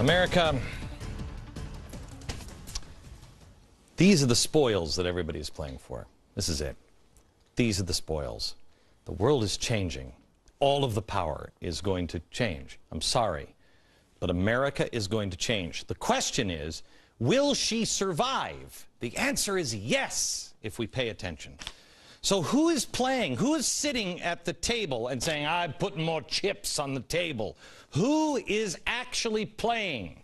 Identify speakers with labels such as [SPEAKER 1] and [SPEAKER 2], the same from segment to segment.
[SPEAKER 1] America, these are the spoils that everybody is playing for. This is it. These are the spoils. The world is changing. All of the power is going to change. I'm sorry, but America is going to change. The question is, will she survive? The answer is yes, if we pay attention. So who is playing? Who is sitting at the table and saying, I'm putting more chips on the table? Who is actually playing?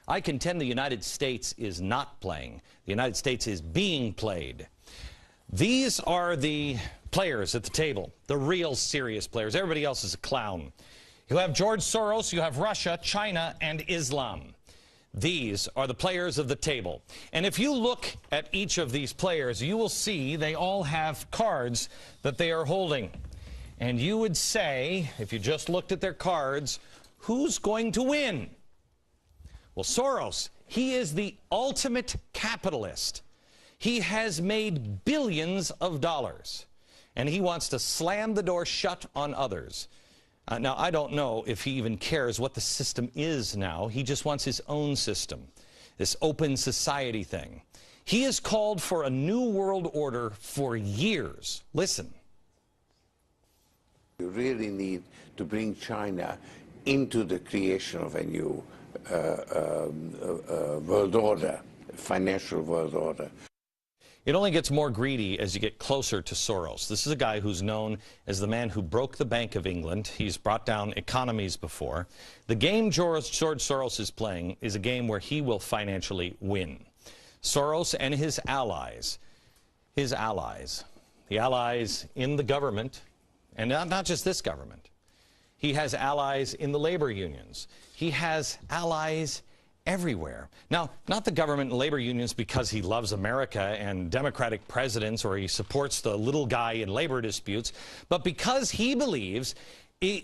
[SPEAKER 1] I contend the United States is not playing. The United States is being played. These are the players at the table, the real serious players. Everybody else is a clown. You have George Soros, you have Russia, China, and Islam. These are the players of the table. And if you look at each of these players, you will see they all have cards that they are holding. And you would say, if you just looked at their cards, who's going to win? Well, Soros, he is the ultimate capitalist. He has made billions of dollars, and he wants to slam the door shut on others. Now, I don't know if he even cares what the system is now. He just wants his own system, this open society thing. He has called for a new world order for years. Listen.
[SPEAKER 2] You really need to bring China into the creation of a new world order, financial world order.
[SPEAKER 1] It only gets more greedy as you get closer to Soros. This is a guy who's known as the man who broke the Bank of England. He's brought down economies before. The game George Soros is playing is a game where he will financially win. Soros and his allies, the allies in the government, and not just this government. He has allies in the labor unions. He has allies everywhere. Now, not the government and labor unions because he loves America and Democratic presidents or he supports the little guy in labor disputes, but because he believes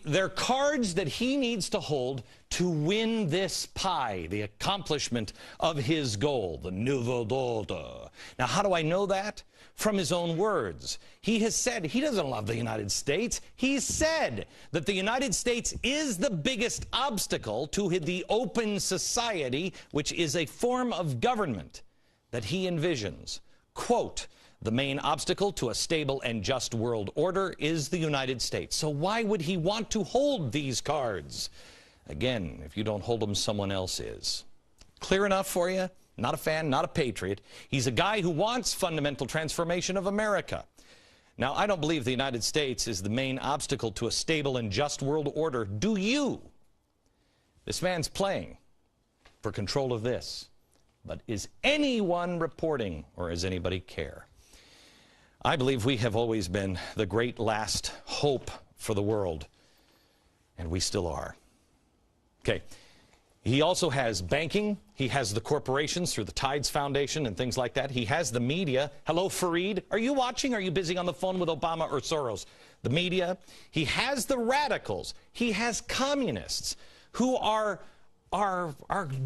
[SPEAKER 1] they're cards that he needs to hold to win this pie, the accomplishment of his goal, the nouveau order. Now, how do I know that? From his own words. He has said he doesn't love the United States. He said that the United States is the biggest obstacle to the open society, which is a form of government that he envisions. Quote, the main obstacle to a stable and just world order is the United States. So why would he want to hold these cards? Again, if you don't hold them, someone else is. Clear enough for you? Not a fan, not a patriot. He's a guy who wants fundamental transformation of America. Now, I don't believe the United States is the main obstacle to a stable and just world order. Do you? This man's playing for control of this. But is anyone reporting, or does anybody care? I believe we have always been the great last hope for the world, and we still are. Okay. He also has banking. He has the corporations through the Tides Foundation and things like that. He has the media. Hello, Fareed. Are you watching? Are you busy on the phone with Obama or Soros? The media. He has the radicals. He has communists who are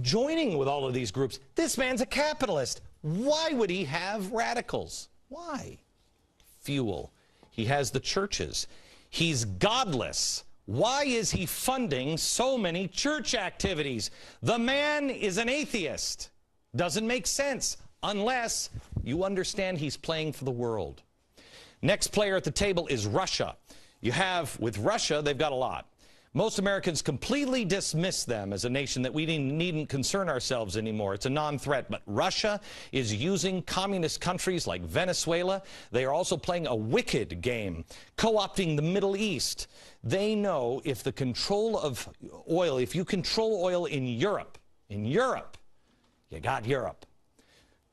[SPEAKER 1] joining with all of these groups. This man's a capitalist. Why would he have radicals? Why? Fuel. He has the churches. He's godless. Why is he funding so many church activities? The man is an atheist. Doesn't make sense unless you understand he's playing for the world. Next player at the table is Russia. You have, with Russia, they've got a lot. Most Americans completely dismiss them as a nation that we needn't concern ourselves anymore. It's a non-threat. But Russia is using communist countries like Venezuela. They are also playing a wicked game, co-opting the Middle East. They know if the control of oil, if you control oil in Europe, you got Europe.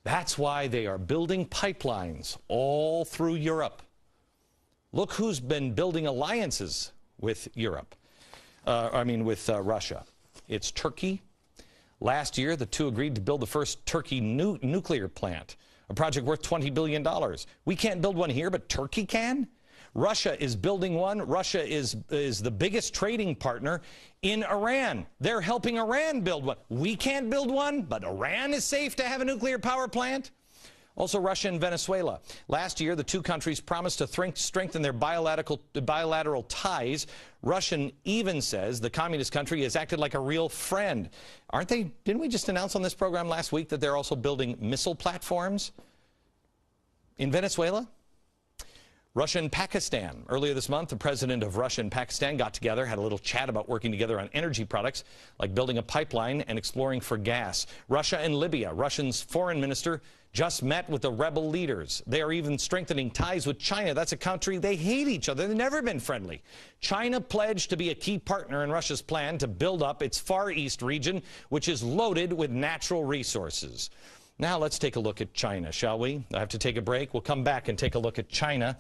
[SPEAKER 1] That's why they are building pipelines all through Europe. Look who's been building alliances with Europe. With Russia. It's Turkey. Last year, the two agreed to build the first Turkey nuclear plant, a project worth $20 billion. We can't build one here, but Turkey can? Russia is building one. Russia is the biggest trading partner in Iran. They're helping Iran build one. We can't build one, but Iran is safe to have a nuclear power plant. Also, Russia and Venezuela. Last year, the two countries promised to strengthen their bilateral ties. Russia even says the communist country has acted like a real friend. Aren't they? Didn't we just announce on this program last week that they're also building missile platforms in Venezuela? Russia and Pakistan. Earlier this month, the president of Russia and Pakistan got together, had a little chat about working together on energy products, like building a pipeline and exploring for gas. Russia and Libya. Russia's foreign minister just met with the rebel leaders. They are even strengthening ties with China. That's a country they hate each other. They've never been friendly. China pledged to be a key partner in Russia's plan to build up its Far East region, which is loaded with natural resources. Now let's take a look at China, shall we? I have to take a break. We'll come back and take a look at China.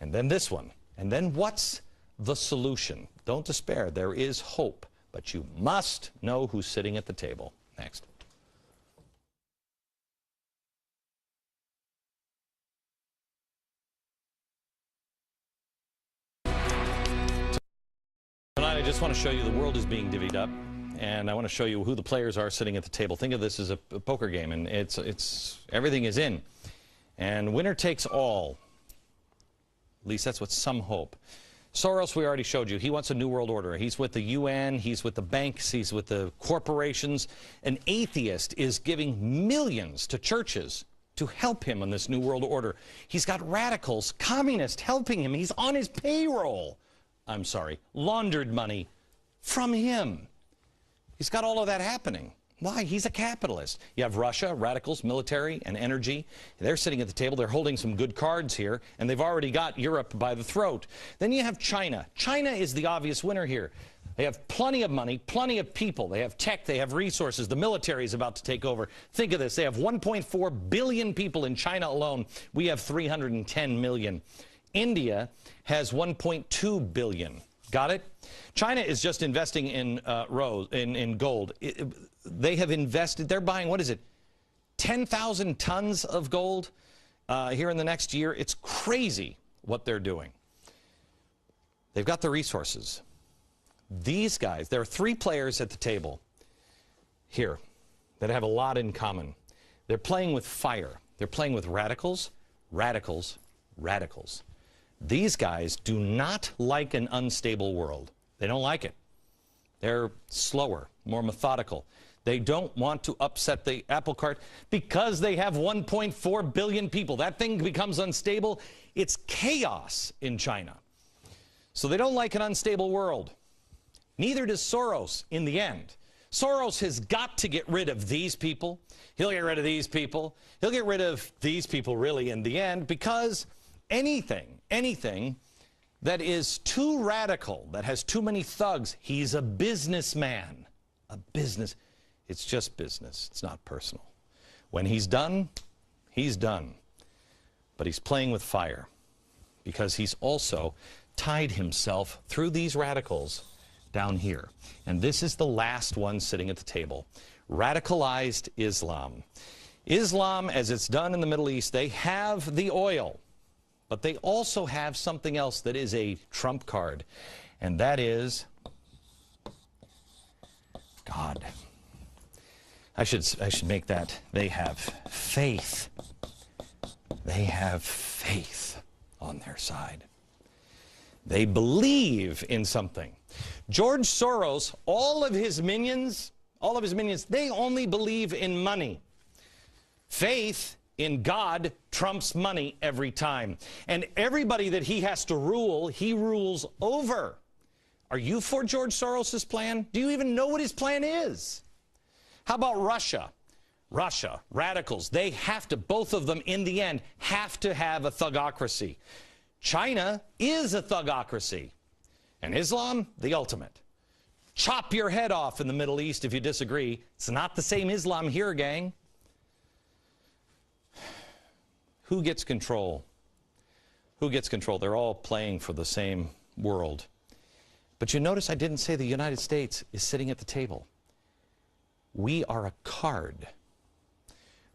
[SPEAKER 1] And then this one. And then what's the solution? Don't despair. There is hope. But you must know who's sitting at the table. Next. Tonight, I just want to show you the world is being divvied up. And I want to show you who the players are sitting at the table. Think of this as a poker game. And it's everything is in. And winner takes all. At least that's what some hope. Soros, we already showed you. He wants a new world order. He's with the UN. He's with the banks. He's with the corporations. An atheist is giving millions to churches to help him on this new world order. He's got radicals, communists helping him. He's on his payroll. I'm sorry, laundered money from him. He's got all of that happening. Why? He's a capitalist. You have Russia, radicals, military, and energy. They're sitting at the table. They're holding some good cards here, and they've already got Europe by the throat. Then you have China. China is the obvious winner here. They have plenty of money, plenty of people. They have tech. They have resources. The military is about to take over. Think of this. They have 1.4 billion people in China alone. We have 310 million. India has 1.2 billion. Got it? China is just investing in gold. They have invested, they're buying, what is it, 10,000 tons of gold here in the next year. It's crazy what they're doing. They've got the resources. These guys, there are three players at the table here that have a lot in common. They're playing with fire. They're playing with radicals, radicals, radicals. These guys do not like an unstable world. They don't like it. They're slower, more methodical. They don't want to upset the apple cart because they have 1.4 billion people. That thing becomes unstable. It's chaos in China. So they don't like an unstable world. Neither does Soros in the end. Soros has got to get rid of these people. He'll get rid of these people. He'll get rid of these people really in the end, because anything that is too radical, that has too many thugs, he's a businessman. It's just business. It's not personal. When he's done, he's done. But he's playing with fire because he's also tied himself through these radicals down here. And this is the last one sitting at the table. Radicalized Islam. Islam, as it's done in the Middle East, they have the oil. But they also have something else that is a trump card, and that is God. I should make that. They have faith. They have faith on their side. They believe in something. George Soros, all of his minions, they only believe in money. Faith in God trumps money every time. And everybody that he has to rule, he rules over. Are you for George Soros's plan? Do you even know what his plan is? How about Russia? Russia, radicals, they have to, both of them in the end, have to have a thugocracy. China is a thugocracy. And Islam, the ultimate. Chop your head off in the Middle East if you disagree. It's not the same Islam here, gang. Who gets control? Who gets control? They're all playing for the same world. But you notice I didn't say the United States is sitting at the table. We are a card.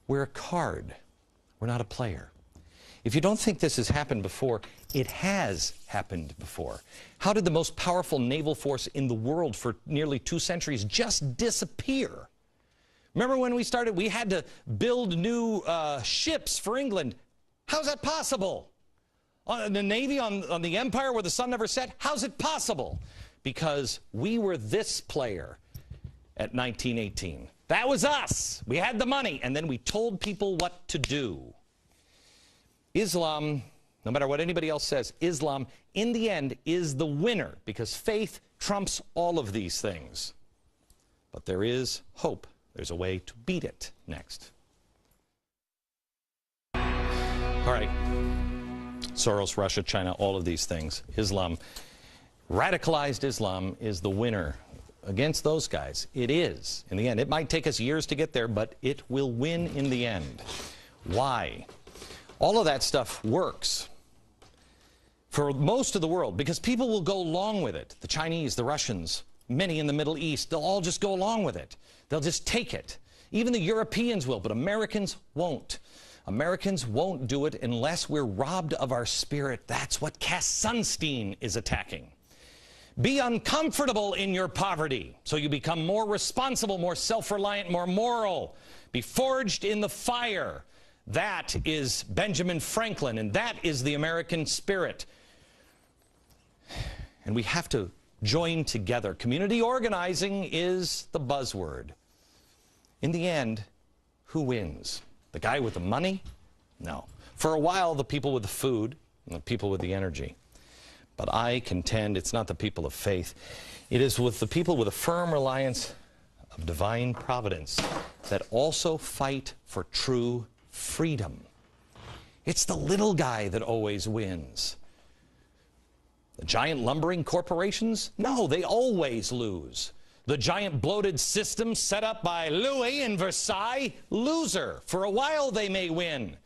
[SPEAKER 1] We're a card. We're not a player. If you don't think this has happened before, it has happened before. How did the most powerful naval force in the world for nearly 2 centuries just disappear? Remember when we started, we had to build new ships for England. How's that possible? On the Navy, on the Empire where the sun never set? How's it possible? Because we were this player at 1918. That was us. We had the money, and then we told people what to do. Islam, no matter what anybody else says, Islam, in the end, is the winner because faith trumps all of these things. But there is hope. There's a way to beat it next. All right. Soros, Russia, China, all of these things. Islam, radicalized Islam is the winner against those guys. It is, in the end. It might take us years to get there, but it will win in the end. Why? All of that stuff works for most of the world because people will go along with it. The Chinese, the Russians, many in the Middle East, they'll all just go along with it. They'll just take it. Even the Europeans will, but Americans won't. Americans won't do it unless we're robbed of our spirit. That's what Cass Sunstein is attacking. Be uncomfortable in your poverty so you become more responsible, more self-reliant, more moral. Be forged in the fire. That is Benjamin Franklin, and that is the American spirit. And we have to join together. Community organizing is the buzzword. In the end, who wins? The guy with the money? No. For a while, the people with the food and the people with the energy. But I contend it's not the people of faith. It is with the people with a firm reliance of divine providence that also fight for true freedom. It's the little guy that always wins. The giant lumbering corporations? No, they always lose. The giant bloated system set up by Louis in Versailles? Loser. For a while they may win.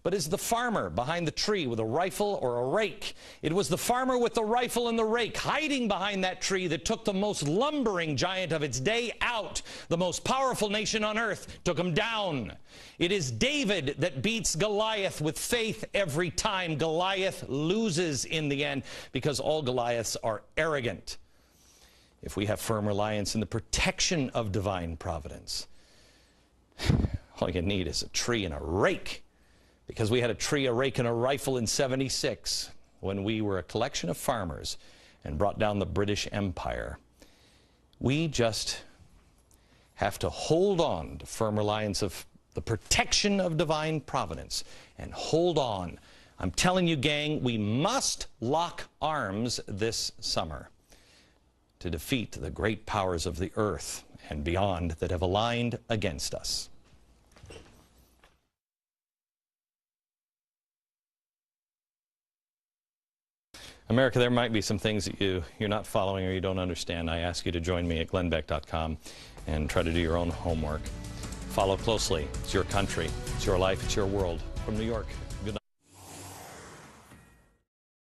[SPEAKER 1] But it's the farmer behind the tree with a rifle or a rake. It was the farmer with the rifle and the rake hiding behind that tree that took the most lumbering giant of its day out. The most powerful nation on earth took him down. It is David that beats Goliath with faith every time. Goliath loses in the end because all Goliaths are arrogant. If we have firm reliance in the protection of divine providence, all you need is a tree and a rake. Because we had a tree, a rake, and a rifle in '76 when we were a collection of farmers and brought down the British Empire. We just have to hold on to firm reliance of the protection of divine providence and hold on. I'm telling you, gang, we must lock arms this summer to defeat the great powers of the earth and beyond that have aligned against us. America, there might be some things that you're not following or you don't understand. I ask you to join me at glennbeck.com and try to do your own homework. Follow closely. It's your country. It's your life. It's your world. From New York,